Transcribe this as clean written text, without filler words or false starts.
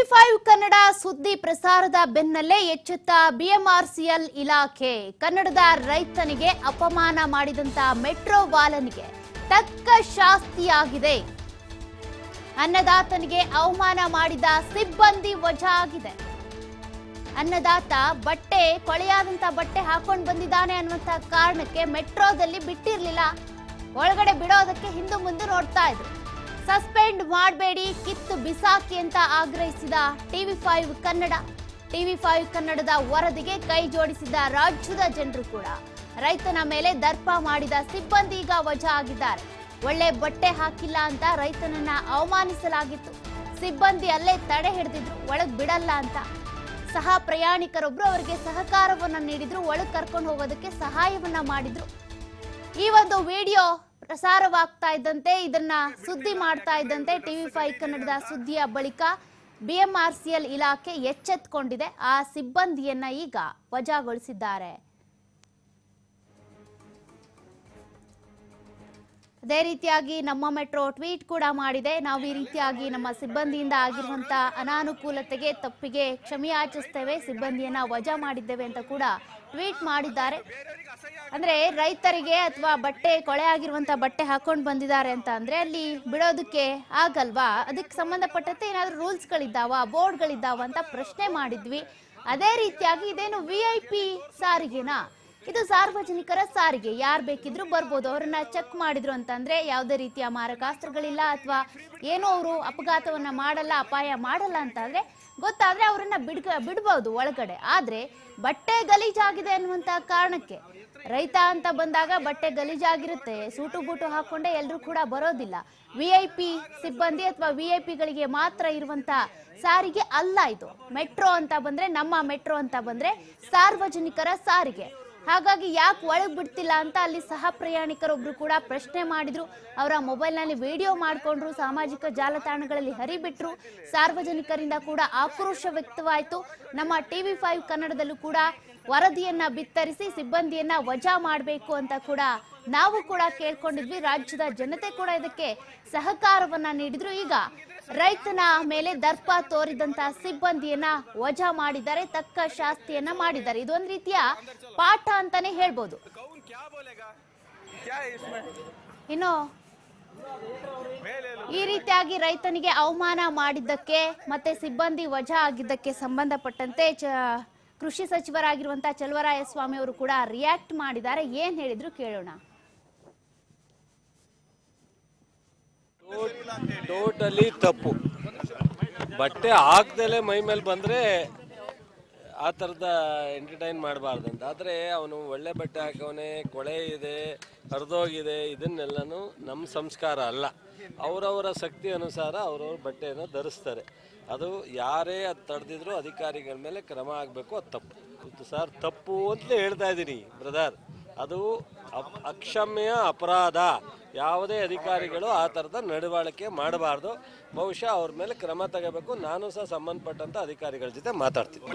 ಟಿವಿ5 ಕನ್ನಡ ಸುದ್ದಿ ಪ್ರಸಾರದ ಬೆನ್ನಲ್ಲೇ ಎಚ್ಚೆತ್ತ ಬಿಎಂಆರ್ಸಿಎಲ್ ಇಲಾಖೆ. ಕನ್ನಡದ ರೈತನಿಗೆ ಅಪಮಾನ ಮಾಡಿದಂತ ಮೆಟ್ರೋ ಬಾಲನಿಗೆ ತಕ್ಕ ಶಾಸ್ತಿಯಾಗಿದೆ. ಅನ್ನದಾತನಿಗೆ ಅವಮಾನ ಮಾಡಿದ ಸಿಬ್ಬಂದಿ ವಜಾ ಆಗಿದೆ. ಅನ್ನದಾತ ಕೊಳೆಯಾದಂತ ಬಟ್ಟೆ ಹಾಕೊಂಡು ಬಂದಿದ್ದಾನೆ ಅನ್ನುವಂತ ಕಾರಣಕ್ಕೆ ಮೆಟ್ರೋದಲ್ಲಿ ಬಿಟ್ಟಿರಲಿಲ್ಲ. ಒಳಗಡೆ ಬಿಡೋದಕ್ಕೆ ಹಿಂದೆ ಮುಂದೆ ನೋಡ್ತಾ ಇದ್ರು. ಸಸ್ಪೆಂಡ್ ಮಾಡಬೇಡಿ, ಕಿತ್ತು ಬಿಸಾಕಿ ಅಂತ ಆಗ್ರಹಿಸಿದ ಟಿವಿ5 ಕನ್ನಡ. ಟಿವಿ5 ಕನ್ನಡದ ವರದಿಗೆ ಕೈ ಜೋಡಿಸಿದ ರಾಜ್ಯದ ಜನರು ಕೂಡ ರೈತನ ಮೇಲೆ ದರ್ಪ ಮಾಡಿದ ಸಿಬ್ಬಂದಿ ಈಗ ವಜಾ ಆಗಿದ್ದಾರೆ. ಒಳ್ಳೆ ಬಟ್ಟೆ ಹಾಕಿಲ್ಲ ಅಂತ ರೈತನನ್ನ ಅವಮಾನಿಸಲಾಗಿತ್ತು. ಸಿಬ್ಬಂದಿ ಅಲ್ಲೇ ತಡೆ ಹಿಡಿದಿದ್ರು, ಒಳಗ್ ಬಿಡಲ್ಲ ಅಂತ. ಸಹ ಪ್ರಯಾಣಿಕರೊಬ್ರು ಅವರಿಗೆ ಸಹಕಾರವನ್ನ ನೀಡಿದ್ರು, ಒಳಗ್ ಕರ್ಕೊಂಡು ಹೋಗೋದಕ್ಕೆ ಸಹಾಯವನ್ನ ಮಾಡಿದ್ರು. ಈ ಒಂದು ವಿಡಿಯೋ ಪ್ರಸಾರವಾಗ್ತಾ ಇದ್ದಂತೆ, ಇದನ್ನ ಸುದ್ದಿ ಮಾಡ್ತಾ ಇದ್ದಂತೆ ಟಿವಿ5 ಕನ್ನಡದ ಸುದ್ದಿಯ ಬಳಿಕ ಬಿಎಂಆರ್ಸಿಎಲ್ ಇಲಾಖೆ ಎಚ್ಚೆತ್ತುಕೊಂಡಿದೆ. ಆ ಸಿಬ್ಬಂದಿಯನ್ನ ಈಗ ವಜಾಗೊಳಿಸಿದ್ದಾರೆ. ಅದೇ ರೀತಿಯಾಗಿ ನಮ್ಮ ಮೆಟ್ರೋ ಟ್ವೀಟ್ ಕೂಡ ಮಾಡಿದೆ. ನಾವು ಈ ರೀತಿಯಾಗಿ ನಮ್ಮ ಸಿಬ್ಬಂದಿಯಿಂದ ಆಗಿರುವಂತ ಅನಾನುಕೂಲತೆಗೆ ತಪ್ಪಿಗೆ ಕ್ಷಮೆಯಾಚಿಸ್ತೇವೆ, ಸಿಬ್ಬಂದಿಯನ್ನ ವಜಾ ಮಾಡಿದ್ದೇವೆ ಅಂತ ಕೂಡ ಟ್ವೀಟ್ ಮಾಡಿದ್ದಾರೆ. ಅಂದ್ರೆ ರೈತರಿಗೆ ಅಥವಾ ಕೊಳೆ ಆಗಿರುವಂತ ಬಟ್ಟೆ ಹಾಕೊಂಡು ಬಂದಿದ್ದಾರೆ ಅಂತ ಅಂದ್ರೆ ಅಲ್ಲಿ ಬಿಡೋದಕ್ಕೆ ಆಗಲ್ವಾ? ಅದಕ್ಕೆ ಸಂಬಂಧಪಟ್ಟಂತೆ ಏನಾದ್ರು ರೂಲ್ಸ್ ಗಳಿದ್ದಾವ, ಬೋರ್ಡ್ ಗಳಿದ್ದಾವ ಅಂತ ಪ್ರಶ್ನೆ ಮಾಡಿದ್ವಿ. ಅದೇ ರೀತಿಯಾಗಿ ಇದೇನು VIP ಸಾರಿಗೆನಾ? ಇದು ಸಾರ್ವಜನಿಕರ ಸಾರಿಗೆ, ಯಾರು ಬೇಕಿದ್ರು ಬರ್ಬೋದು. ಅವರನ್ನ ಚೆಕ್ ಮಾಡಿದ್ರು ಅಂತಂದ್ರೆ ಯಾವುದೇ ರೀತಿಯ ಮಾರಕಾಸ್ತ್ರಗಳಿಲ್ಲ ಅಥವಾ ಏನೋ ಅವರು ಅಪಘಾತವನ್ನ ಮಾಡಲ್ಲ, ಅಪಾಯ ಮಾಡಲ್ಲ ಅಂತ ಆದ್ರೆ ಗೊತ್ತಾದ್ರೆ ಅವರನ್ನ ಬಿಡ್ಬೋದು ಒಳಗಡೆ. ಆದ್ರೆ ಬಟ್ಟೆ ಗಲೀಜಾಗಿದೆ ಅನ್ನುವಂತ ಕಾರಣಕ್ಕೆ, ರೈತ ಅಂತ ಬಂದಾಗ ಬಟ್ಟೆ ಗಲೀಜಾಗಿರುತ್ತೆ, ಸೂಟು ಬೂಟು ಹಾಕೊಂಡೆ ಎಲ್ಲರೂ ಕೂಡ ಬರೋದಿಲ್ಲ. VIP ಸಿಬ್ಬಂದಿ ಅಥವಾ VIPಗಳಿಗೆ ಮಾತ್ರ ಇರುವಂತ ಸಾರಿಗೆ ಅಲ್ಲ ಇದು. ಮೆಟ್ರೋ ಅಂತ ಬಂದ್ರೆ, ನಮ್ಮ ಮೆಟ್ರೋ ಅಂತ ಬಂದ್ರೆ ಸಾರ್ವಜನಿಕರ ಸಾರಿಗೆ. ಹಾಗಾಗಿ ಯಾಕೆ ಒಳಗ್ ಬಿಡ್ತಿಲ್ಲ ಅಂತ ಅಲ್ಲಿ ಸಹ ಪ್ರಯಾಣಿಕರೊಬ್ರು ಕೂಡ ಪ್ರಶ್ನೆ ಮಾಡಿದ್ರು. ಅವರ ಮೊಬೈಲ್ ನಲ್ಲಿ ವಿಡಿಯೋ ಮಾಡ್ಕೊಂಡ್ರು, ಸಾಮಾಜಿಕ ಜಾಲತಾಣಗಳಲ್ಲಿ ಹರಿಬಿಟ್ರು. ಸಾರ್ವಜನಿಕರಿಂದ ಕೂಡ ಆಕ್ರೋಶ ವ್ಯಕ್ತವಾಯಿತು. ನಮ್ಮ ಟಿವಿ5 ಕನ್ನಡದಲ್ಲೂ ಕೂಡ ವರದಿಯನ್ನ ಬಿತ್ತರಿಸಿ ಸಿಬ್ಬಂದಿಯನ್ನ ವಜಾ ಮಾಡಬೇಕು ಅಂತ ಕೂಡ ನಾವು ಕೂಡ ಕೇಳ್ಕೊಂಡಿದ್ವಿ. ರಾಜ್ಯದ ಜನತೆ ಕೂಡ ಇದಕ್ಕೆ ಸಹಕಾರವನ್ನ ನೀಡಿದ್ರು. ಈಗ ರೈತನ ಮೇಲೆ ದರ್ಪ ತೋರಿದಂತ ಸಿಬ್ಬಂದಿಯನ್ನ ವಜಾ ಮಾಡಿದ್ದಾರೆ, ತಕ್ಕ ಶಾಸ್ತಿಯನ್ನ ಮಾಡಿದ್ದಾರೆ. ಇದೊಂದು ರೀತಿಯ ಪಾಠ ಅಂತಾನೆ ಹೇಳ್ಬೋದು. ಇನ್ನು ಈ ರೀತಿಯಾಗಿ ರೈತನಿಗೆ ಅವಮಾನ ಮಾಡಿದ್ದಕ್ಕೆ ಮತ್ತೆ ಸಿಬ್ಬಂದಿ ವಜಾ ಆಗಿದ್ದಕ್ಕೆ ಸಂಬಂಧಪಟ್ಟಂತೆ ಕೃಷಿ ಸಚಿವರಾಗಿರುವಂತಹ ಚಲುವರಾಯಸ್ವಾಮಿ ಅವರು ಕೂಡ ರಿಯಾಕ್ಟ್ ಮಾಡಿದ್ದಾರೆ. ಏನ್ ಹೇಳಿದ್ರು ಕೇಳೋಣ. ಟೋಟಲಿ ತಪ್ಪು. ಬಟ್ಟೆ ಹಾಕ್ದಲೆ ಮೈ ಮೇಲೆ ಬಂದ್ರೆ ಆ ಥರದ ಎಂಟರ್ಟೈನ್ ಮಾಡಬಾರ್ದಂತ. ಆದರೆ ಅವನು ಒಳ್ಳೆ ಬಟ್ಟೆ ಹಾಕವನೇ, ಕೊಳೆ ಇದೆ, ಹರಿದೋಗಿದೆ, ಇದನ್ನೆಲ್ಲನೂ ನಮ್ಮ ಸಂಸ್ಕಾರ ಅಲ್ಲ. ಅವರವರ ಶಕ್ತಿ ಅನುಸಾರ ಅವರವ್ರ ಬಟ್ಟೆಯನ್ನು ಧರಿಸ್ತಾರೆ. ಅದು ಯಾರೇ ಅದು ತಡೆದಿದ್ರು ಅಧಿಕಾರಿಗಳ ಮೇಲೆ ಕ್ರಮ ಆಗಬೇಕು. ಅದು ತಪ್ಪು ಸರ್, ತಪ್ಪು ಅಂತಲೇ ಹೇಳ್ತಾ ಇದ್ದೀನಿ ಬ್ರದರ್. ಅದು ಅಕ್ಷಮ್ಯ ಅಪರಾಧ. ಯಾವುದೇ ಅಧಿಕಾರಿಗಳು ಆ ಥರದ ನಡವಳಿಕೆ ಮಾಡಬಾರ್ದು. ಬಹುಶಃ ಅವ್ರ ಮೇಲೆ ಕ್ರಮ ತಗೋಬೇಕು. ನಾನು ಸಹ ಸಂಬಂಧಪಟ್ಟಂಥ ಅಧಿಕಾರಿಗಳ ಜೊತೆ ಮಾತಾಡ್ತೀನಿ.